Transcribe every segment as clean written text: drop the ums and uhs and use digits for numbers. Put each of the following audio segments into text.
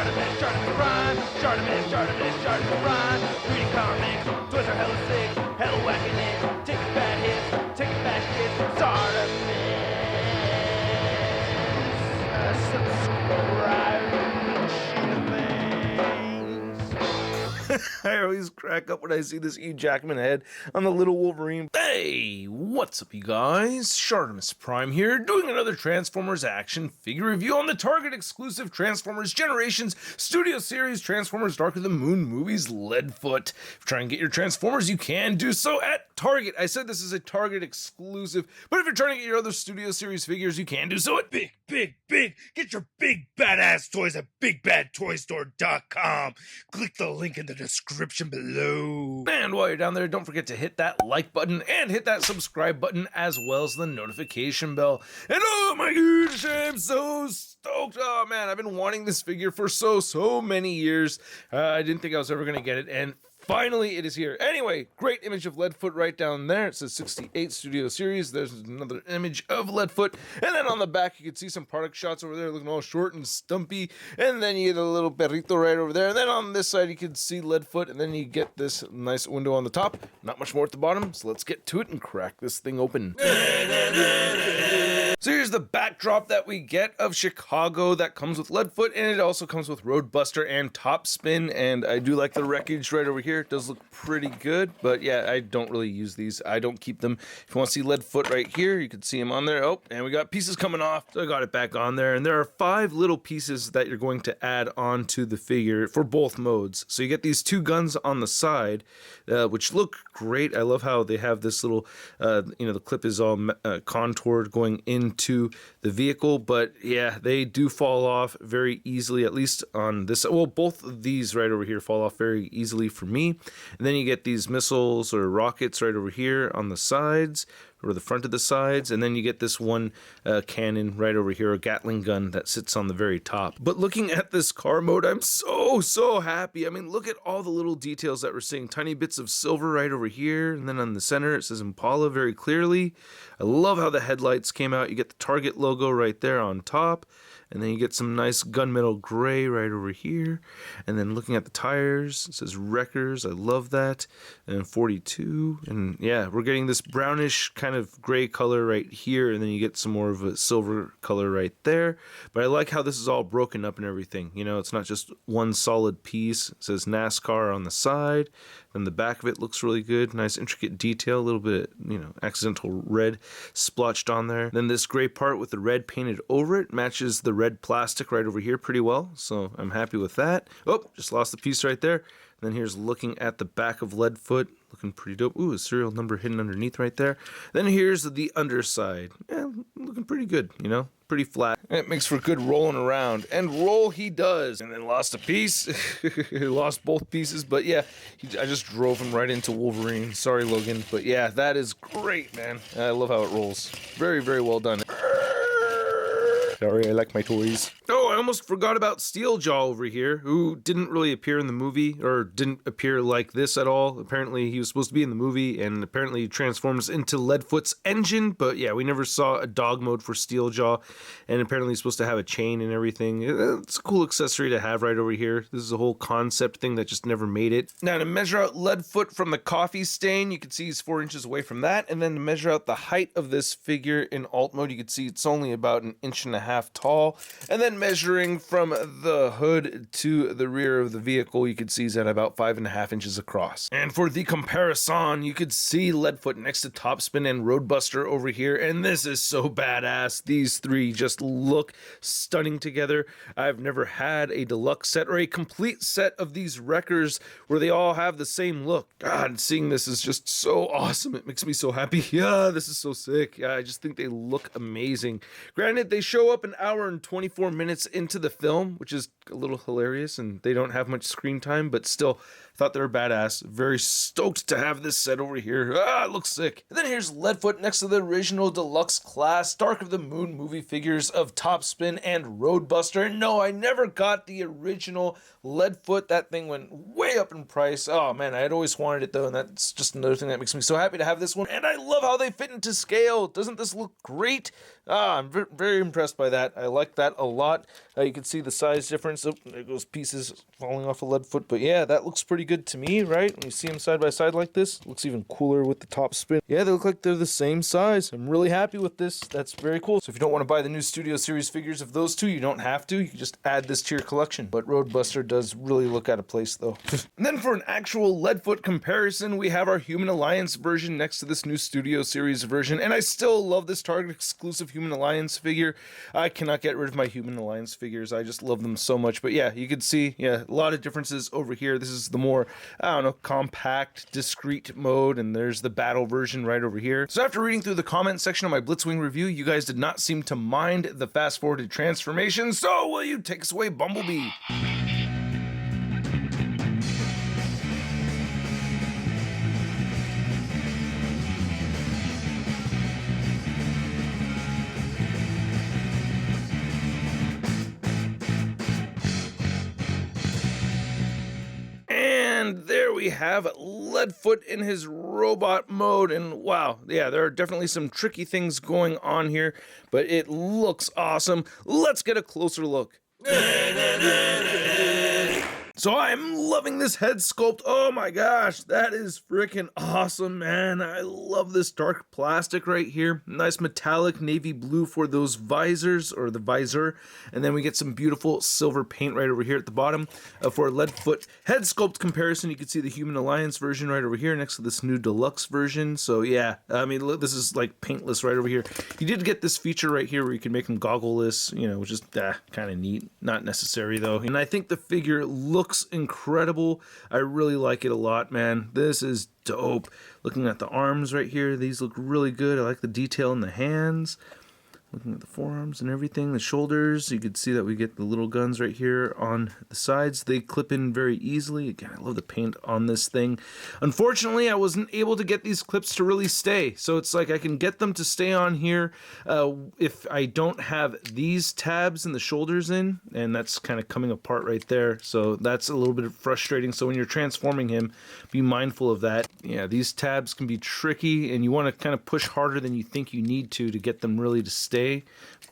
ShartimusPrime, ShartimusPrime. Reading comics, toys are hella sick, hella whacking it. Taking bad hits, taking bad shit. I always crack up when I see this Hugh Jackman head on the little Wolverine. Hey, what's up you guys? ShartimusPrime here, doing another Transformers action figure review on the Target exclusive Transformers Generations Studio Series Transformers Dark of the Moon movies Leadfoot. If you try and get your Transformers, you can do so at Target. I said this is a Target exclusive, but if you're trying to get your other Studio Series figures, you can do so at Big. Get your big badass toys at BigBadToyStore.com. Click the link in the description below. And while you're down there, don't forget to hit that like button and hit that subscribe button as well as the notification bell. And oh my gosh, I'm so stoked. Oh man, I've been wanting this figure for so many years. I didn't think I was ever going to get it, and finally, it is here. Anyway, great image of Leadfoot right down there. It says 68 Studio Series. There's another image of Leadfoot. And then on the back, you can see some product shots over there looking all short and stumpy. And then you get a little perrito right over there. And then on this side, you can see Leadfoot. And then you get this nice window on the top. Not much more at the bottom. So let's get to it and crack this thing open. So here's the backdrop that we get of Chicago that comes with Leadfoot, and it also comes with Roadbuster and Topspin, and I do like the wreckage right over here. It does look pretty good, but yeah, I don't really use these. I don't keep them. If you want to see Leadfoot right here, you can see him on there. Oh, and we got pieces coming off, so I got it back on there, and there are 5 little pieces that you're going to add on to the figure for both modes. So you get these 2 guns on the side, which look great. I love how they have this little, the clip is all contoured going into the vehicle, but yeah, they do fall off very easily, at least on this. Well, both of these right over here fall off very easily for me. And then you get these missiles or rockets right over here on the sides, or the front of the sides, and then you get this one cannon right over here, a Gatling gun that sits on the very top. But looking at this car mode, I'm so happy. I mean, look at all the little details that we're seeing. Tiny bits of silver right over here, and then on the center it says Impala very clearly. I love how the headlights came out. You get the Target logo right there on top, and then you get some nice gunmetal gray right over here. And then looking at the tires, it says Wreckers. I love that. And 42. And yeah, we're getting this brownish kind of gray color right here, and then you get some more of a silver color right there. But I like how this is all broken up and everything. You know, it's not just one solid piece. It says NASCAR on the side. Then the back of it looks really good. Nice intricate detail, a little bit, accidental red splotched on there. Then this gray part with the red painted over it matches the red plastic right over here pretty well, so I'm happy with that. Oh, just lost the piece right there. And then here's looking at the back of Leadfoot, looking pretty dope. Ooh, a serial number hidden underneath right there. Then here's the underside. Yeah, looking pretty good, pretty flat. It makes for good rolling around, and roll he does. And then lost a piece. He lost both pieces, but yeah, I just drove him right into Wolverine. Sorry, Logan, but yeah, that is great, man. I love how it rolls. Very well done. Sorry, I like my toys. Oh, I almost forgot about Steeljaw over here, who didn't really appear in the movie, or didn't appear like this at all. Apparently, he was supposed to be in the movie, and apparently he transforms into Leadfoot's engine, but yeah, we never saw a dog mode for Steeljaw, and apparently he's supposed to have a chain and everything. It's a cool accessory to have right over here. This is a whole concept thing that just never made it. Now, to measure out Leadfoot from the coffee stain, you can see he's 4 inches away from that, and then to measure out the height of this figure in alt mode, you can see it's only about 1.5 inches tall, and then measuring from the hood to the rear of the vehicle, you can see he's at about 5.5 inches across. And for the comparison, you could see Leadfoot next to Topspin and Roadbuster over here, and this is so badass. These 3 just look stunning together. I've never had a deluxe set or a complete set of these Wreckers where they all have the same look. God, seeing this is just so awesome. It makes me so happy. Yeah, this is so sick. Yeah, I just think they look amazing. Granted, they show up an hour and 24 minutes into the film, which is a little hilarious, and they don't have much screen time, but still, thought they were badass. Very stoked to have this set over here. It looks sick. And then here's Leadfoot next to the original deluxe class Dark of the Moon movie figures of Topspin and Roadbuster. And no, I never got the original Leadfoot. That thing went way up in price. Oh man, I had always wanted it though, and that's just another thing that makes me so happy to have this one. And I love how they fit into scale. Doesn't this look great? I'm very impressed by that. I like that a lot. lot. You can see the size difference. Oh, there goes pieces falling off of Leadfoot. But yeah, that looks pretty good to me, right? When you see them side by side like this, looks even cooler with the top spin. Yeah, they look like they're the same size. I'm really happy with this. That's very cool. So if you don't want to buy the new Studio Series figures of those two, you don't have to. You can just add this to your collection. But Roadbuster does really look out of place though. And then for an actual Leadfoot comparison, we have our Human Alliance version next to this new Studio Series version. And I still love this Target exclusive Human Alliance figure. I cannot get rid of my Human Alliance figures. I just love them so much. But yeah, you can see, yeah, a lot of differences over here. This is the more, I don't know, compact, discreet mode. And there's the battle version right over here. So after reading through the comment section of my Blitzwing review, you guys did not seem to mind the fast-forwarded transformation. So will you take us away, Bumblebee? And there we have Leadfoot in his robot mode, and wow, yeah, there are definitely some tricky things going on here, but it looks awesome. Let's get a closer look. So I'm loving this head sculpt. Oh my gosh, that is freaking awesome, man. I love this dark plastic right here. Nice metallic navy blue for those visors, or the visor. And then we get some beautiful silver paint right over here at the bottom. For a Leadfoot head sculpt comparison, you can see the Human Alliance version right over here next to this new Deluxe version. So yeah, I mean, look, this is like paintless right over here. You did get this feature right here where you can make them goggleless, you know, which is kind of neat. Not necessary though. And I think the figure looks incredible. I really like it a lot, man. This is dope. Looking at the arms right here, these look really good. I like the detail in the hands. Looking at the forearms and everything, the shoulders, you can see that we get the little guns right here on the sides. They clip in very easily. Again, I love the paint on this thing. Unfortunately, I wasn't able to get these clips to really stay. So it's like I can get them to stay on here if I don't have these tabs and the shoulders in, and that's kind of coming apart right there. So that's a little bit frustrating. So when you're transforming him, be mindful of that. Yeah, these tabs can be tricky, and you want to kind of push harder than you think you need to get them really to stay.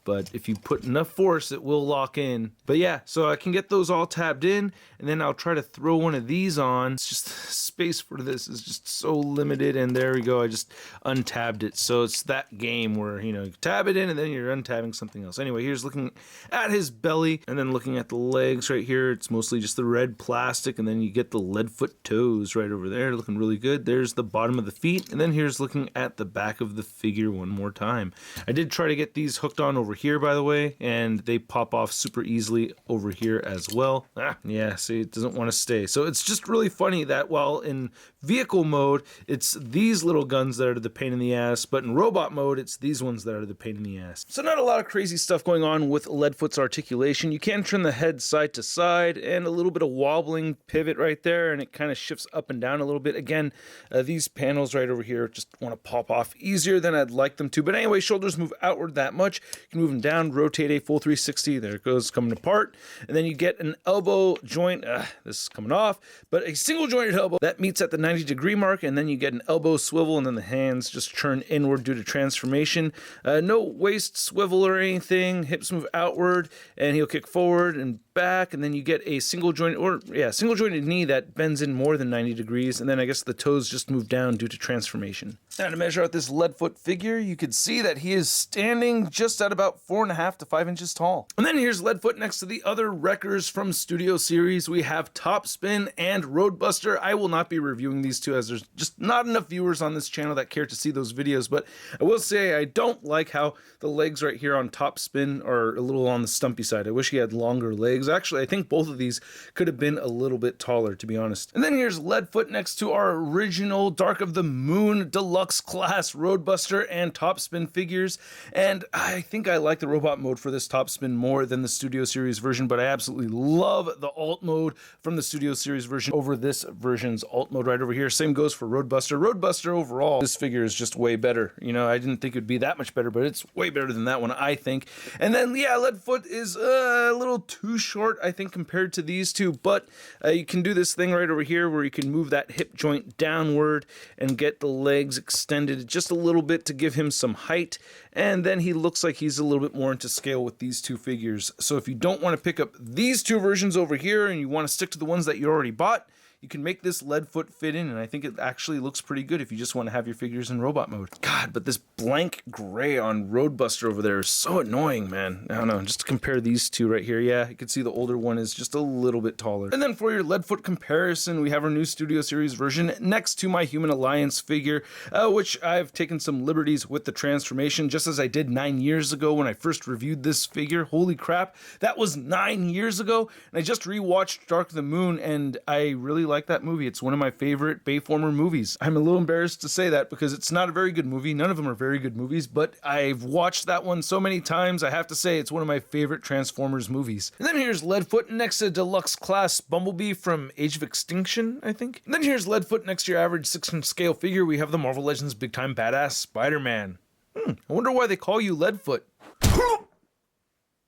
But if you put enough force, it will lock in. But yeah, so I can get those all tabbed in, and then I'll try to throw one of these on. It's just space for this is just so limited, and there we go. I just untabbed it. So it's that game where, you know, you tab it in and then you're untabbing something else. Anyway, here's looking at his belly, and then looking at the legs right here. It's mostly just the red plastic, and then you get the Leadfoot toes right over there, looking really good. There's the bottom of the feet, and then here's looking at the back of the figure one more time. I did try to get these hooked on over here, by the way, and they pop off super easily over here as well. Yeah, see, it doesn't want to stay. So it's just really funny that while in vehicle mode, it's these little guns that are the pain in the ass, but in robot mode, it's these ones that are the pain in the ass. So not a lot of crazy stuff going on with Leadfoot's articulation. You can turn the head side to side, and a little bit of wobbling pivot right there, and it kind of shifts up and down a little bit. Again, these panels right over here just want to pop off easier than I'd like them to. But anyway, shoulders move outward that much. You can move them down, rotate a full 360. There it goes, coming apart. And then you get an elbow joint. This is coming off, but a single jointed elbow that meets at the 90-degree mark, and then you get an elbow swivel, and then the hands just turn inward due to transformation. No waist swivel or anything. Hips move outward, and he'll kick forward and back, and then you get a single jointed knee that bends in more than 90 degrees, and then I guess the toes just move down due to transformation. Now to measure out this Leadfoot figure, you can see that he is standing just at about 4.5 to 5 inches tall. And then here's Leadfoot next to the other wreckers from Studio Series. We have Topspin and Roadbuster. I will not be reviewing these two as there's just not enough viewers on this channel that care to see those videos, but I will say I don't like how the legs right here on Topspin are a little on the stumpy side. I wish he had longer legs. Actually, I think both of these could have been a little bit taller, to be honest. And then here's Leadfoot next to our original Dark of the Moon Deluxe class Roadbuster and Topspin figures. And I think I like the robot mode for this Topspin more than the Studio Series version, but I absolutely love the alt mode from the Studio Series version over this version's alt mode right over here. Same goes for Roadbuster. Roadbuster overall, this figure is just way better. You know, I didn't think it would be that much better, but it's way better than that one, I think. And then, yeah, Leadfoot is a little too short short, I think, compared to these two, but you can do this thing right over here where you can move that hip joint downward and get the legs extended just a little bit to give him some height, and then he looks like he's a little bit more into scale with these two figures. So if you don't want to pick up these two versions over here and you want to stick to the ones that you already bought, you can make this Leadfoot fit in, and I think it actually looks pretty good if you just want to have your figures in robot mode. God, but this blank gray on Roadbuster over there is so annoying, man. I don't know, just to compare these two right here, yeah, you can see the older one is just a little bit taller. And then for your Leadfoot comparison, we have our new Studio Series version next to my Human Alliance figure, which I've taken some liberties with the transformation, just as I did 9 years ago when I first reviewed this figure. Holy crap, that was 9 years ago, and I just rewatched Dark of the Moon, and I really like that movie. It's one of my favorite Bayformer movies. I'm a little embarrassed to say that because it's not a very good movie. None of them are very good movies, but I've watched that one so many times, I have to say it's one of my favorite Transformers movies. And then here's Leadfoot next to Deluxe Class Bumblebee from Age of Extinction, I think. And then here's Leadfoot next to your average 6-inch scale figure. We have the Marvel Legends Big Time Badass Spider-Man. I wonder why they call you Leadfoot.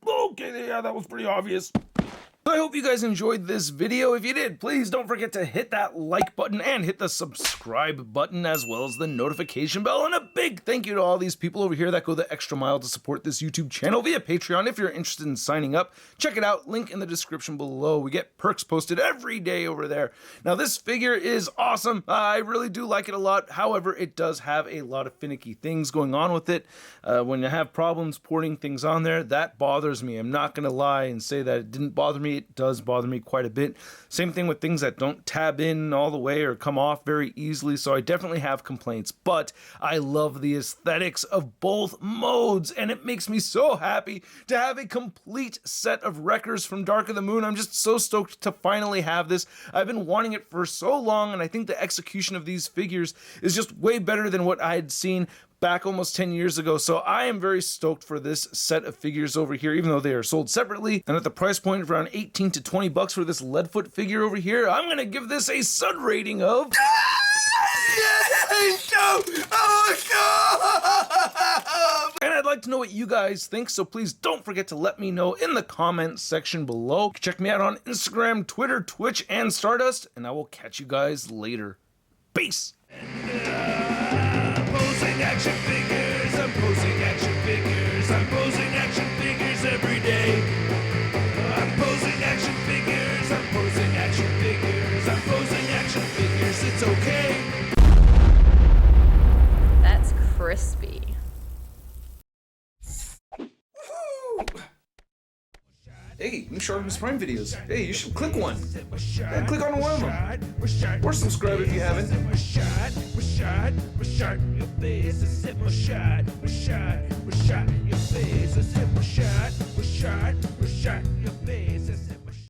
Okay, yeah, that was pretty obvious. I hope you guys enjoyed this video. If you did, please don't forget to hit that like button and hit the subscribe button as well as the notification bell. And a big thank you to all these people over here that go the extra mile to support this YouTube channel via Patreon. If you're interested in signing up, check it out. Link in the description below. We get perks posted every day over there. Now, this figure is awesome. I really do like it a lot. However, it does have a lot of finicky things going on with it. When you have problems porting things on there, that bothers me. I'm not going to lie and say that it didn't bother me. It does bother me quite a bit. Same thing with things that don't tab in all the way or come off very easily, so I definitely have complaints, but I love the aesthetics of both modes, and it makes me so happy to have a complete set of Wreckers from Dark of the Moon. I'm just so stoked to finally have this. I've been wanting it for so long, and I think the execution of these figures is just way better than what I had seen back almost 10 years ago, so I am very stoked for this set of figures over here, even though they are sold separately, and at the price point of around 18 to 20 bucks for this Leadfoot figure over here, I'm gonna give this a Sud rating of... And I'd like to know what you guys think, so please don't forget to let me know in the comments section below. Check me out on Instagram, Twitter, Twitch, and Stardust, and I will catch you guys later. Peace! Posing action figures, I'm posing action figures, I'm posing action figures every day. I'm posing action figures, I'm posing action figures, I'm posing action figures, it's okay. That's crispy. Hey, new ShartimusPrime videos. Hey, you should click one. Yeah, click on one of them. Or subscribe if you haven't. Your face is hit my shot, your face is hit my shot,